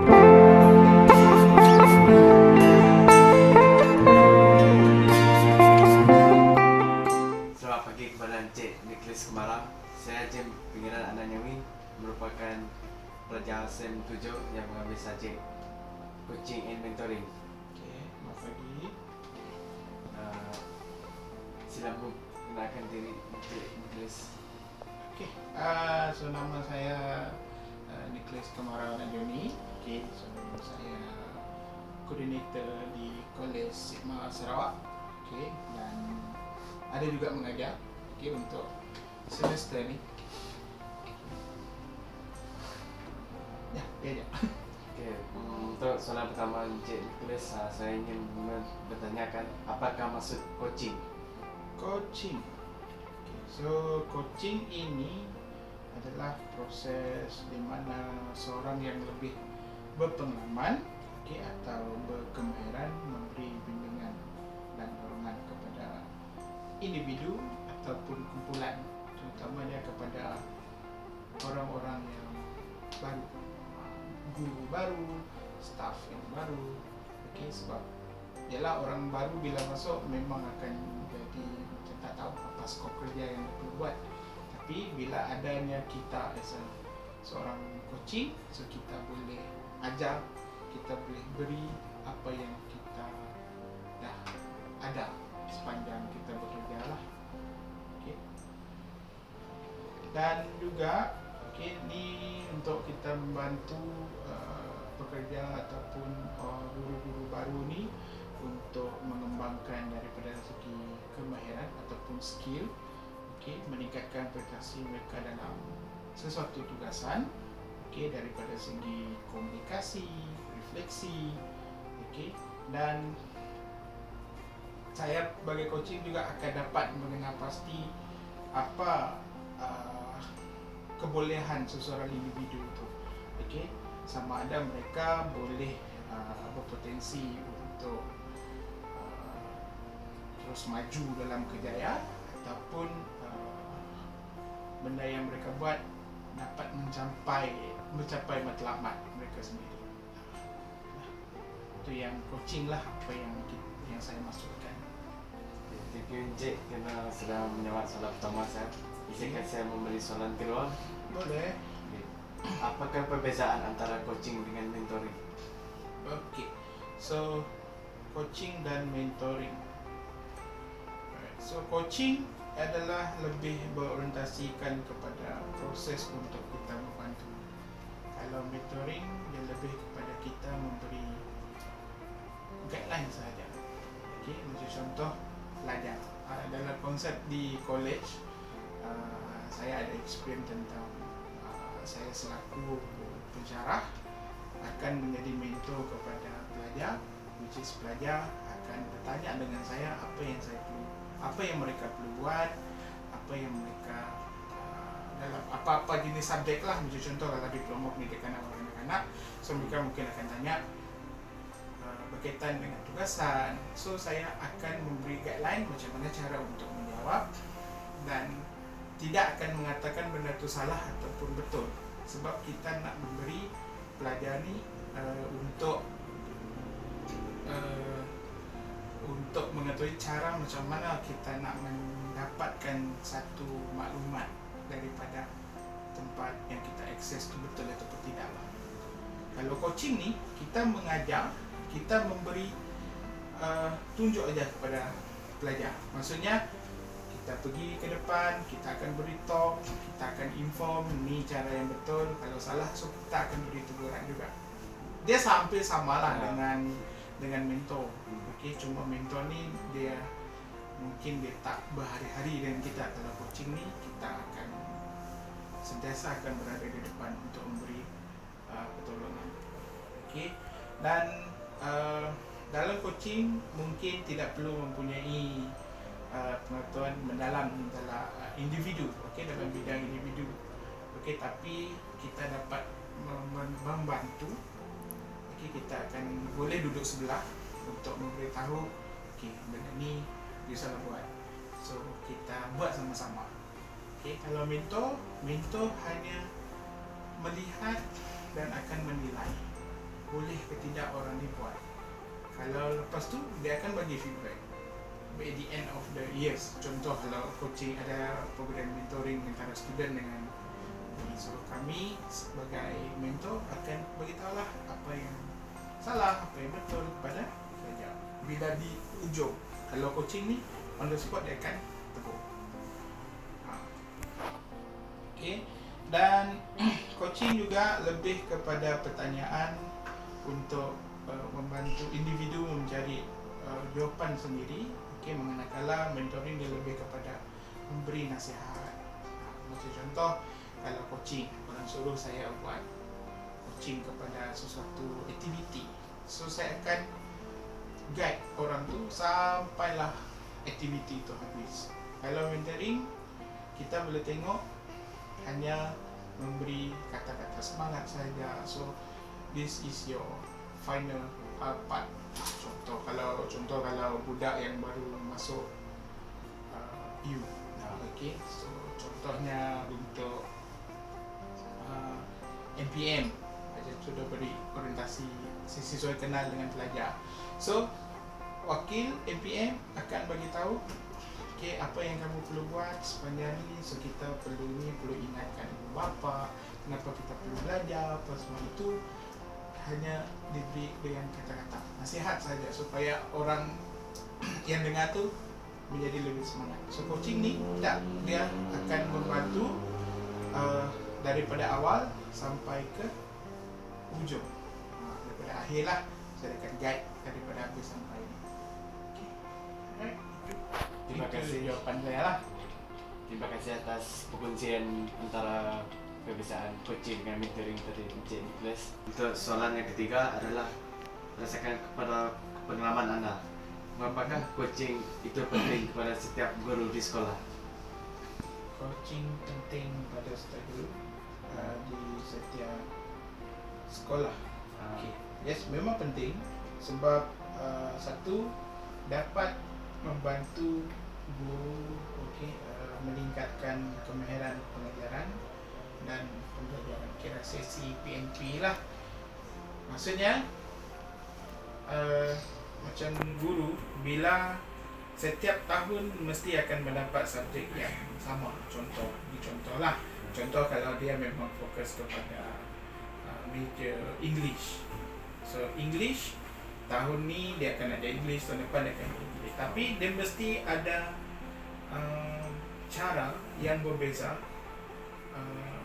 Selamat pagi kepada Encik Nicholas Kemarang. Saya Jem Pengiran Ananyawi, merupakan pelajar SEM 7 yang mengambil subjek Coaching and Mentoring. Okey, selamat pagi. Sila menggunakan diri Encik Nicholas. Okey, so nama saya Nicholas Kemarang Anjoni. Okey, so saya koordinator di Kolej Sigma Sarawak. Okey, dan ada juga mengajar untuk semester ni. Ya, dia je. Okey, untuk soalan pertama Encik Nicholas, saya ingin bertanyakan apakah maksud coaching? Coaching. Okay, so coaching ini adalah proses di mana seorang yang lebih berpengalaman atau berkemahiran memberi bimbingan dan dorongan kepada individu ataupun kumpulan, terutamanya kepada orang-orang yang baru, guru baru, staf yang baru. Sebab ialah orang baru bila masuk memang akan jadi macam tak tahu apa skop kerja yang perlu buat. Tapi bila adanya kita as seorang coaching, so kita boleh ajar, kita boleh beri apa yang kita dah ada sepanjang kita bekerja lah. Dan juga ni untuk kita membantu pekerja ataupun guru-guru baru ni untuk mengembangkan daripada segi kemahiran ataupun skill, meningkatkan prestasi mereka dalam sesuatu tugasan, daripada segi komunikasi, refleksi, dan saya sebagai coaching juga akan dapat mengenal pasti apa kebolehan seseorang individu itu, sama ada mereka boleh berpotensi untuk terus maju dalam kejayaan ataupun benda yang mereka buat dapat mencapai matlamat mereka sendiri. Itu yang coaching lah, apa yang saya maksudkan. Thank you Encik kerana sudah menjawab soalan pertama saya. Izinkan saya memberi soalan kedua. Boleh. Apakah perbezaan antara coaching dengan mentoring? Okey, so coaching dan mentoring. So coaching adalah lebih berorientasikan kepada proses untuk kita membantu. Kalau mentoring dia lebih kepada kita memberi guideline sahaja. Macam contoh pelajar dalam konsep di college, saya ada experience tentang saya selaku pensyarah akan menjadi mentor kepada pelajar, which is pelajar akan bertanya dengan saya apa yang mereka perlu buat, apa yang mereka dalam apa-apa jenis subjek lah. Macam contoh kalau diploma pendidikan anak-anak, so mereka mungkin akan tanya berkaitan dengan tugasan. So saya akan memberi guideline macam mana cara untuk menjawab, dan tidak akan mengatakan benda itu salah ataupun betul, sebab kita nak memberi pelajar ni untuk mengetahui cara macam mana kita nak mendapatkan satu maklumat daripada tempat yang kita akses tu betul ataupun tidak. Kalau coaching ni kita mengajar, kita memberi tunjuk aja kepada pelajar. Maksudnya kita pergi ke depan, kita akan beri talk, kita akan inform ni cara yang betul. Kalau salah, so kita akan beri teguran juga. Dia hampir samalah dengan mentor. Cuma mentor ni dia mungkin dia tak berhari-hari dengan kita. Kalau coaching ni kita akan sentiasa akan berada di depan untuk memberi pertolongan. Dan dalam coaching mungkin tidak perlu mempunyai pengetahuan mendalam dalam individu, dalam bidang individu, tapi kita dapat membantu. Kita akan boleh duduk sebelah untuk memberitahu benda ni dia salah buat, so kita buat sama-sama. Kalau mentor hanya melihat dan akan menilai. boleh ke tidak orang ni buat. Kalau lepas tu dia akan bagi feedback at the end of the years. Contoh kalau coaching ada program mentoring antara student dengan ni, so kami sebagai mentor akan beritahulah apa yang salah, apa yang betul kepada pelajar. Bila di ujung, kalau coaching ni on the spot dia akan tegur. Okay. Dan coaching juga lebih kepada pertanyaan untuk membantu individu mencari jawapan sendiri. Okay, manakala mentoring dia lebih kepada memberi nasihat. Macam contoh, kalau coaching, orang suruh saya buat coaching kepada sesuatu aktiviti, so saya akan guide orang tu sampailah aktiviti itu habis. Kalau mentoring, kita boleh tengok hanya memberi kata-kata semangat saja. So this is your final part. Contoh kalau budak yang baru masuk U, okay, so contohnya untuk NPM, macam sudah beri orientasi siswa kenal dengan pelajar. So wakil NPM akan bagi tahu, okay, apa yang kamu perlu buat sepanjang ni. So kita perlu ingatkan ibu bapa kenapa kita perlu belajar, apa semua itu hanya diberi dengan kata-kata nasihat saja supaya orang yang dengar tu menjadi lebih semangat. So coaching ni tak, dia akan membantu daripada awal sampai ke ujung, daripada akhir lah. Saya akan guide daripada habis sampai ni. Okay. Alright. Terima Itu kasih. jawapan saya lah. Terima kasih atas perkongsian antara kebiasaan coaching dengan mentoring tadi Encik Nicholas. Untuk soalan yang ketiga adalah berdasarkan kepada pengalaman anda, mengapakah coaching itu penting kepada setiap guru di sekolah? Coaching penting pada setiap guru di setiap sekolah. Okay. Yes, memang penting sebab satu, dapat membantu guru, okay, meningkatkan kemahiran pengajaran dan pembelajaran. Kira sesi PNP lah. Maksudnya macam guru, bila setiap tahun mesti akan mendapat subjek yang sama. Contohlah, kalau dia memang fokus kepada major English. So English tahun ni dia akan ada English, tahun depan dia akan ada English. Tapi dia mesti ada cara yang berbeza.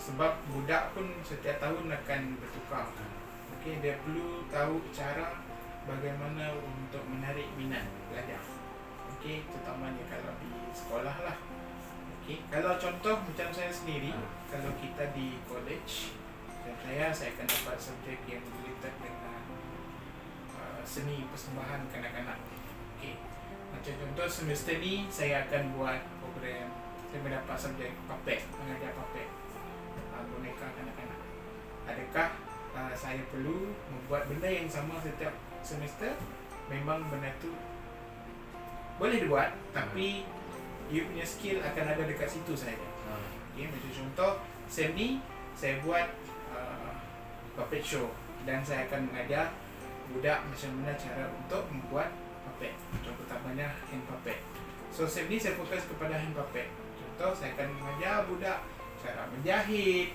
Sebab budak pun setiap tahun akan bertukar. Okay, dia perlu tahu cara bagaimana untuk menarik minat pelajar. Okay, terutamanya kalau di sekolah lah. Okay, kalau contoh macam saya sendiri, kalau kita di college, dan saya akan dapat subjek yang related dengan seni persembahan kanak-kanak. Okay, macam contoh semester ni saya akan buat program, saya mendapat subjek puppet, mengajar puppet, boneka kanak-kanak. Adakah saya perlu membuat benda yang sama setiap semester? Memang benda tu boleh dibuat, tapi you punya skill akan ada dekat situ saja. Okay, macam contoh sem ni saya buat puppet show dan saya akan mengajar budak macam mana cara untuk membuat puppet. Contoh utamanya hand puppet. So sem ni saya fokus kepada hand puppet. Contoh saya akan mengajar budak cara menjahit.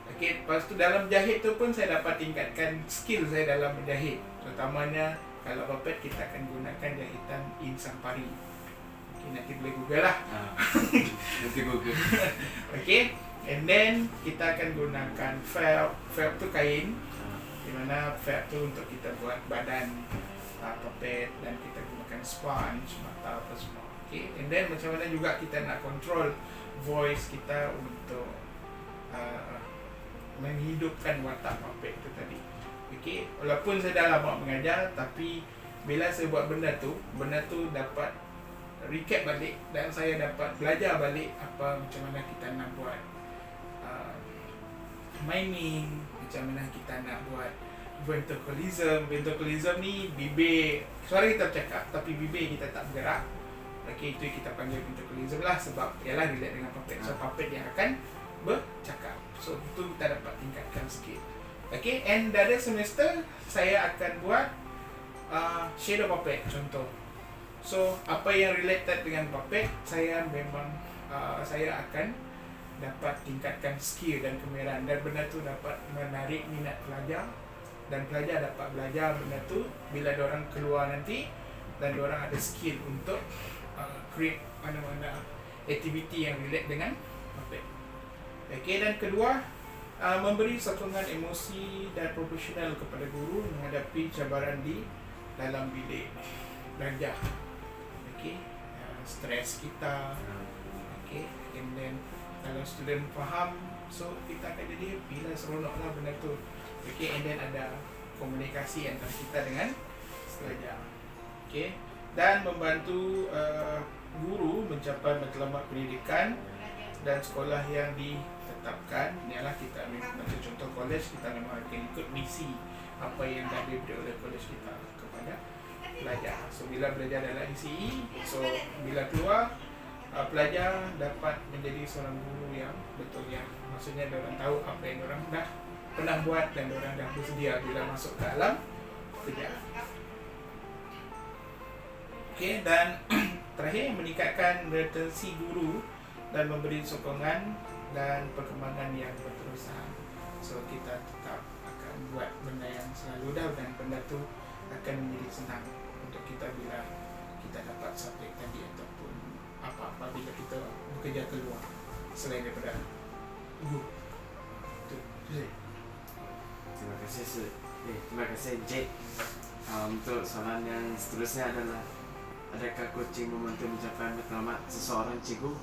Okay, lepas tu dalam jahit tu pun saya dapat tingkatkan skill saya dalam menjahit. Terutamanya kalau puppet kita akan gunakan jahitan insampari. Okay, nanti boleh google lah. Nanti google. Okay, and then kita akan gunakan felt. Felt tu kain, di mana felt tu untuk kita buat badan puppet, dan kita gunakan sponge, mata apa semua. Okay, and then macam mana juga kita nak control voice kita untuk menghidupkan watak puppet tu tadi. Okay, walaupun saya dah lama mengajar, tapi bila saya buat benda tu dapat recap balik dan saya dapat belajar balik apa macam mana kita nak buat miming, macam mana kita nak buat ventriloquism. Ventriloquism ni bibir, suara kita bercakap tapi bibir kita tak bergerak. Okay, itu kita panggil ventriloquism lah, sebab ialah relate dengan puppet. So puppet yang akan bercakap. So itu kita dapat tingkatkan sikit. Okay, and the other semester saya akan buat shadow puppet contoh. So apa yang related dengan puppet, saya memang saya akan dapat tingkatkan skill dan kemahiran, dan benda tu dapat menarik minat pelajar, dan pelajar dapat belajar benda tu bila diorang keluar nanti, dan diorang ada skill untuk create mana-mana aktiviti yang relate dengan puppet. Okay, dan kedua, memberi sokongan emosi dan profesional kepada guru menghadapi cabaran di dalam bilik belajar. Okay, stres kita. Okay, and then kalau student faham, so kita akan jadi happy lah, seronok lah benda tu. Okay, and then ada komunikasi antara kita dengan pelajar. Okay, dan membantu guru mencapai matlamat pendidikan dan sekolah yang ditetapkan. Inilah kita ambil macam contoh college, kita memang akan ikut misi apa yang dah diberi oleh college kita kepada pelajar. So bila belajar dalam ICE, so bila keluar, pelajar dapat menjadi seorang guru yang betul, yang maksudnya diorang tahu apa yang diorang dah pernah buat dan diorang dah bersedia bila masuk ke alam kerja. Okay, dan terakhir, meningkatkan retensi guru dan memberi sokongan dan perkembangan yang berterusan. So kita tetap akan buat benda yang selalu dah, dan benda tu akan menjadi senang untuk kita bila kita dapat subjek tadi ataupun apa-apa bila kita bekerja keluar selain daripada guru. Terima kasih terima kasih Jake. Untuk soalan yang seterusnya adalah, adakah coaching membantu mencapai matlamat seseorang cikgu?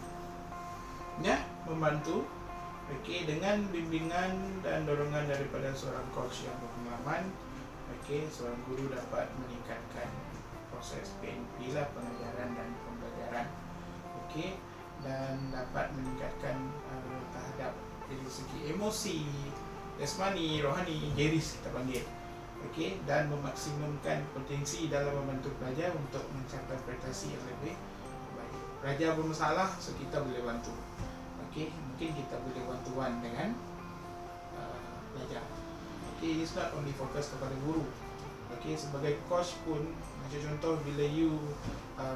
Ya, membantu. Okay, dengan bimbingan dan dorongan daripada seorang coach yang berpengalaman, okay, seorang guru dapat meningkatkan proses PNP lah, pengajaran dan pembelajaran. Okay, dan dapat meningkatkan terhadap dari segi emosi, jasmani, rohani, jeris kita panggil. Okay, dan memaksimumkan potensi dalam membantu pelajar untuk mencapai prestasi yang lebih baik. Pelajar bermasalah, so kita boleh bantu. Okay, mungkin kita boleh one-to-one dengan pelajar. Okay, it's not only fokus kepada guru. Okay, sebagai coach pun, macam contoh bila you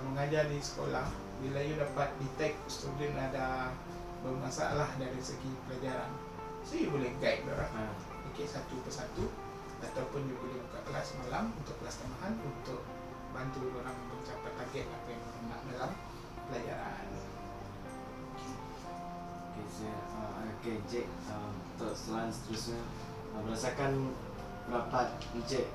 mengajar di sekolah, bila you dapat detect student ada bermasalah dari segi pelajaran, so you boleh guide mereka. Okay, satu persatu, ataupun you boleh buka kelas malam untuk kelas tambahan untuk bantu orang mencapai target apa yang orang nak dalam pelajaran. Okay, Jake, untuk soalan seterusnya, berdasarkan pendapat Encik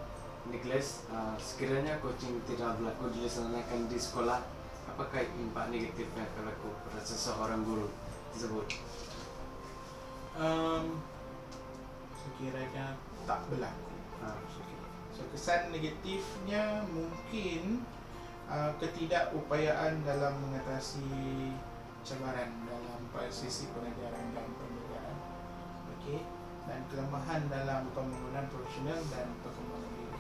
Nicholas, sekiranya coaching tidak berlaku dilaksanakan di sekolah, apakah impak negatif yang akan berlaku pada seseorang guru tersebut? Sekiranya tak berlaku, so kesan negatifnya mungkin ketidakupayaan dalam mengatasi cabaran dalam sisi pengajaran dan pembelajaran. Okay, dan kelemahan dalam pembangunan profesional dan perkembangan diri.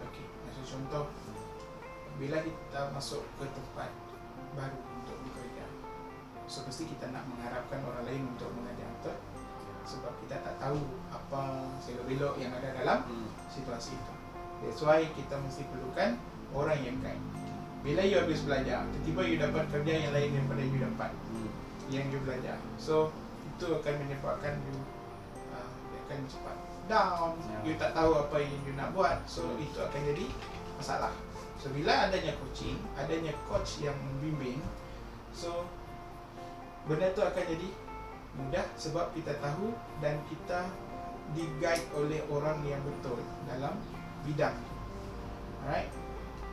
Okay, macam contoh, bila kita masuk ke tempat baru untuk bekerja, so pasti kita nak mengharapkan orang lain untuk mengajar kita, sebab kita tak tahu apa selok-belok yang ada dalam situasi itu. That's why kita mesti perlukan orang yang guide. Bila you habis belajar, tiba-tiba you dapat kerja yang lain daripada you dapat yang you belajar, so itu akan menyebabkan you akan cepat down. You tak tahu apa yang you nak buat, so itu akan jadi masalah. So bila adanya coaching, adanya coach yang membimbing, so benda tu akan jadi mudah sebab kita tahu dan kita di-guide oleh orang yang betul dalam bidang. Alright.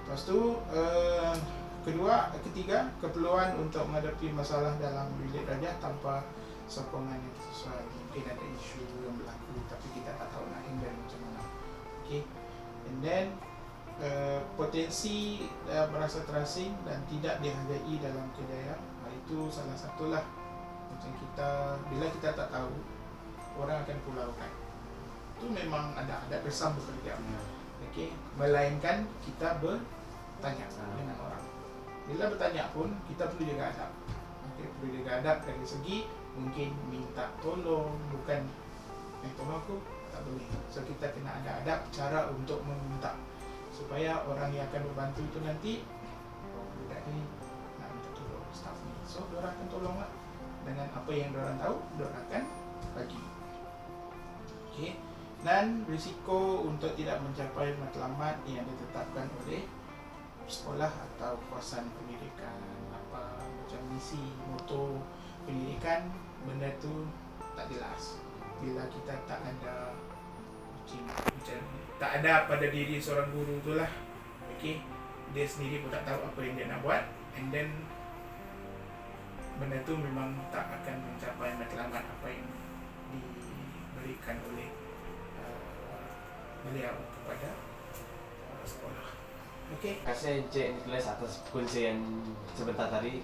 Lepas tu ketiga, keperluan untuk menghadapi masalah dalam bilik belajar tanpa sokongan yang sesuai. Mungkin ada isu yang berlaku tapi kita tak tahu nak handle macam mana. Okay. And then potensi merasa terasing dan tidak dihargai dalam kerjaya, itu salah satulah. Macam kita, bila kita tak tahu, orang akan pulaukan. Itu memang ada kesan bekerja. Okay. Melainkan kita bertanya dengan orang. Bila bertanya pun, kita perlu jaga adab. Okay. Perlu jaga adab dari segi mungkin minta tolong, bukan tolong aku, tak boleh. So kita kena ada adab cara untuk meminta supaya orang yang akan membantu itu nanti, oh budak ni nak minta tolong staff ni, so diorang akan tolong lah dengan apa yang diorang tahu, diorang akan bagi. Okay. Dan risiko untuk tidak mencapai matlamat yang ditetapkan oleh sekolah atau kawasan pendidikan, apa macam misi, moto pendidikan, benda tu tak jelas. Bila kita tak ada macam tak ada pada diri seorang guru tu lah, okay, dia sendiri pun tak tahu apa yang dia nak buat, and then benda tu memang tak akan mencapai matlamat apa yang diberikan oleh beliau kepada sekolah. Okay. Terima kasih Encik Nicholas atas perkongsian sebentar tadi.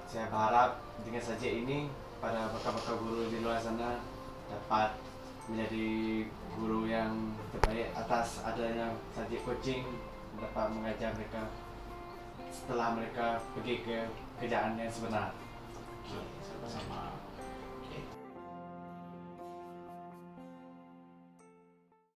Saya berharap dengan subjek ini para bakal-bakal guru di luar sana dapat menjadi guru yang terbaik atas adanya subjek coaching, dapat mengajar mereka setelah mereka pergi ke kerjaan yang sebenar. Okay, sama-sama.